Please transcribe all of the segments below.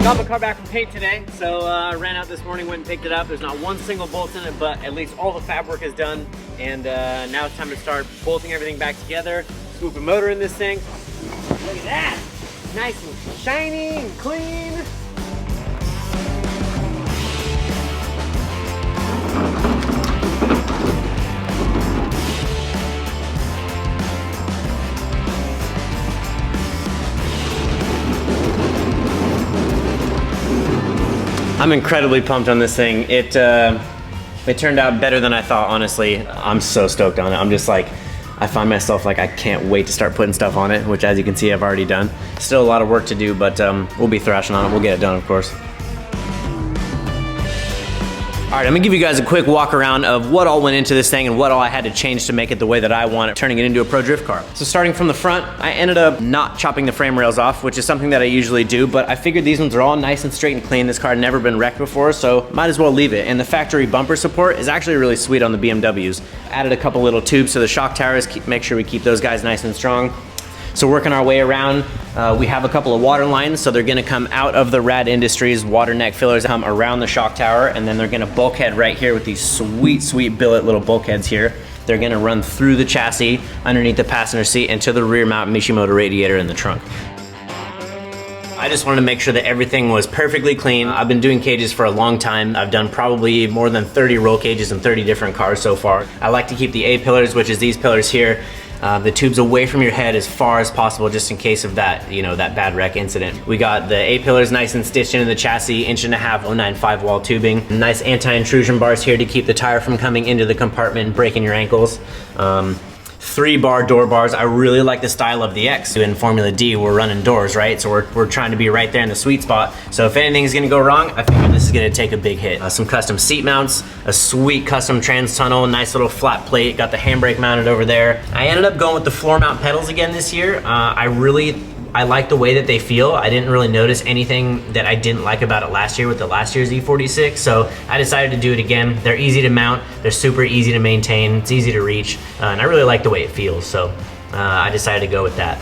Got my car back from paint today, so ran out this morning, went and picked it up. There's not one single bolt in it, but at least all the fab work is done. And now it's time to start bolting everything back together, swoop a motor in this thing. Look at that! Nice and shiny and clean. I'm incredibly pumped on this thing. It turned out better than I thought, honestly. I'm so stoked on it. I'm just like, I find myself like I can't wait to start putting stuff on it, which as you can see I've already done. Still a lot of work to do, but we'll be thrashing on it. We'll get it done, of course. All right, I'm gonna give you guys a quick walk around of what all went into this thing and what all I had to change to make it the way that I want it, turning it into a pro drift car. So starting from the front, I ended up not chopping the frame rails off, which is something that I usually do, but I figured these ones are all nice and straight and clean. This car had never been wrecked before, so might as well leave it. And the factory bumper support is actually really sweet on the BMWs. Added a couple little tubes to the shock towers, make sure we keep those guys nice and strong. So working our way around, we have a couple of water lines, so they're gonna come out of the Rad Industries water neck fillers, come around the shock tower, and then they're gonna bulkhead right here with these sweet, sweet billet little bulkheads here. They're gonna run through the chassis, underneath the passenger seat, and to the rear mount Mishimoto radiator in the trunk. I just wanted to make sure that everything was perfectly clean. I've been doing cages for a long time. I've done probably more than 30 roll cages in 30 different cars so far. I like to keep the A-pillars, which is these pillars here, the tubes away from your head as far as possible, just in case of that, you know, that bad wreck incident. We got the A-pillars nice and stitched into the chassis, 1.5" 095 wall tubing. Nice anti-intrusion bars here to keep the tire from coming into the compartment and breaking your ankles. 3-bar door bars. I really like the style of the X. In Formula D, we're running doors, right? So we're trying to be right there in the sweet spot. So if anything's gonna go wrong, I figure this is gonna take a big hit. Some custom seat mounts, a sweet custom trans tunnel, nice little flat plate, got the handbrake mounted over there. I ended up going with the floor mount pedals again this year. I like the way that they feel. I didn't really notice anything that I didn't like about it last year with the last year's E46, so I decided to do it again. They're easy to mount, they're super easy to maintain, it's easy to reach, and I really like the way it feels, so I decided to go with that.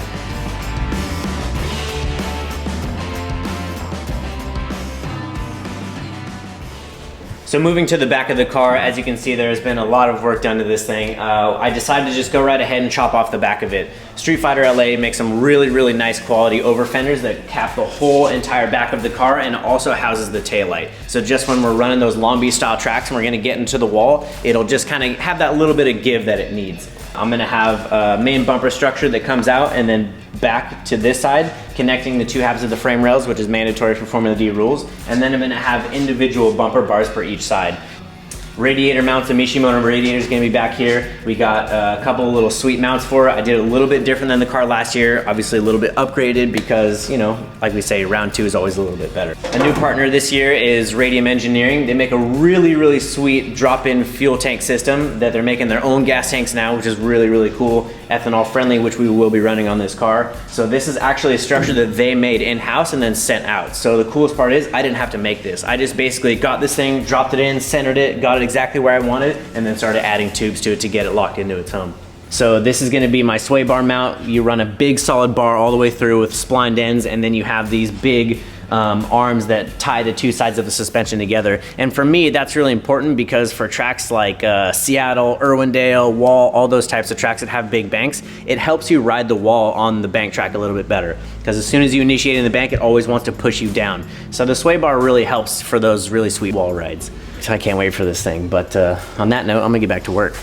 So moving to the back of the car, as you can see, there's been a lot of work done to this thing. I decided to just go right ahead and chop off the back of it. Street Fighter LA makes some really, really nice quality over fenders that cap the whole entire back of the car and also houses the taillight. So just when we're running those Long Beach style tracks and we're gonna get into the wall, it'll just kind of have that little bit of give that it needs. I'm gonna have a main bumper structure that comes out and then back to this side, connecting the 2 halves of the frame rails, which is mandatory for Formula D rules. And then I'm gonna have individual bumper bars for each side. Radiator mounts, the Mishimoto radiator is gonna be back here. We got a couple of little sweet mounts for it. I did it a little bit different than the car last year, obviously a little bit upgraded because, you know, like we say, round 2 is always a little bit better. A new partner this year is Radium Engineering. They make a really, really sweet drop-in fuel tank system that they're making their own gas tanks now, which is really, really cool. Ethanol friendly, which we will be running on this car. So this is actually a structure that they made in-house and then sent out. So the coolest part is I didn't have to make this. I just basically got this thing, dropped it in, centered it, got it exactly where I wanted, and then started adding tubes to it to get it locked into its home. So this is gonna be my sway bar mount. You run a big solid bar all the way through with splined ends, and then you have these big arms that tie the 2 sides of the suspension together. And for me, that's really important because for tracks like Seattle, Irwindale, Wall, all those types of tracks that have big banks, it helps you ride the wall on the bank track a little bit better. Because as soon as you initiate in the bank, it always wants to push you down. So the sway bar really helps for those really sweet wall rides. So I can't wait for this thing. But on that note, I'm gonna get back to work.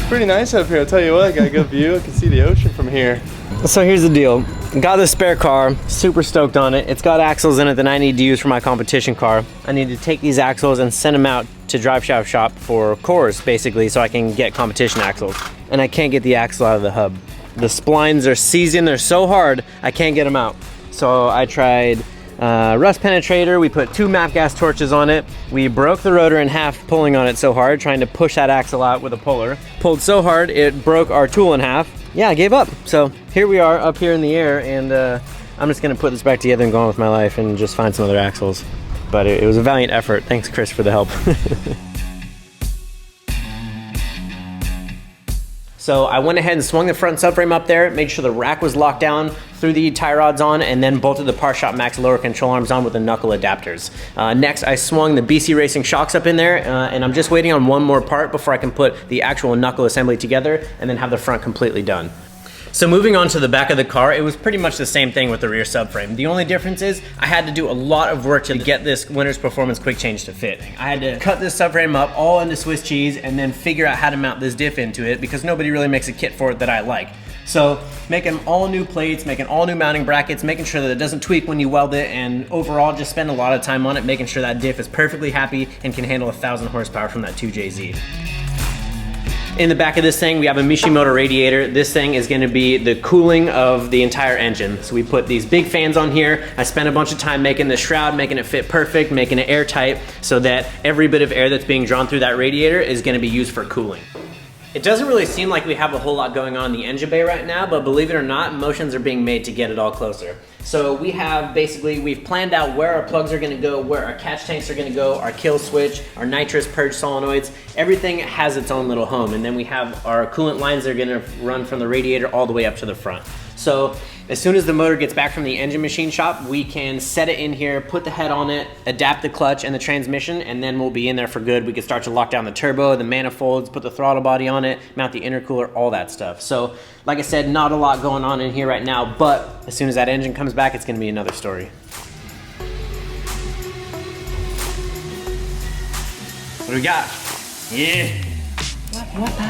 Pretty nice up here, I'll tell you what. I got a good view, I can see the ocean from here. So here's the deal. Got the spare car, super stoked on it. It's got axles in it that I need to use for my competition car. I need to take these axles and send them out to Drive Shaft Shop for cores, basically, so I can get competition axles. And I can't get the axle out of the hub. The splines are seized in there so hard, I can't get them out. So I tried rust penetrator, we put 2 MAP gas torches on it. We broke the rotor in half pulling on it so hard, trying to push that axle out with a puller. Pulled so hard, it broke our tool in half. Yeah, I gave up. So here we are up here in the air, and I'm just gonna put this back together and go on with my life and just find some other axles. But it was a valiant effort. Thanks, Chris, for the help. So I went ahead and swung the front subframe up there, made sure the rack was locked down, threw the tie rods on, and then bolted the Par-Shot Max lower control arms on with the knuckle adapters. Next, I swung the BC Racing shocks up in there, and I'm just waiting on one more part before I can put the actual knuckle assembly together and then have the front completely done. So moving on to the back of the car, it was pretty much the same thing with the rear subframe. The only difference is I had to do a lot of work to get this Winter's Performance quick change to fit. I had to cut this subframe up all into Swiss cheese and then figure out how to mount this diff into it because nobody really makes a kit for it that I like. So making all new plates, making all new mounting brackets, making sure that it doesn't tweak when you weld it, and overall just spend a lot of time on it, making sure that diff is perfectly happy and can handle 1,000 horsepower from that 2JZ. In the back of this thing, we have a Mishimoto radiator. This thing is gonna be the cooling of the entire engine. So we put these big fans on here. I spent a bunch of time making the shroud, making it fit perfect, making it airtight, so that every bit of air that's being drawn through that radiator is gonna be used for cooling. It doesn't really seem like we have a whole lot going on in the engine bay right now, but believe it or not, motions are being made to get it all closer. So we have we've planned out where our plugs are gonna go, where our catch tanks are gonna go, our kill switch, our nitrous purge solenoids, everything has its own little home. And then we have our coolant lines that are gonna run from the radiator all the way up to the front. So as soon as the motor gets back from the engine machine shop, we can set it in here, put the head on it, adapt the clutch and the transmission, and then we'll be in there for good. We can start to lock down the turbo, the manifolds, put the throttle body on it, mount the intercooler, all that stuff. So like I said, not a lot going on in here right now, but as soon as that engine comes back, it's gonna be another story. What do we got? Yeah. What?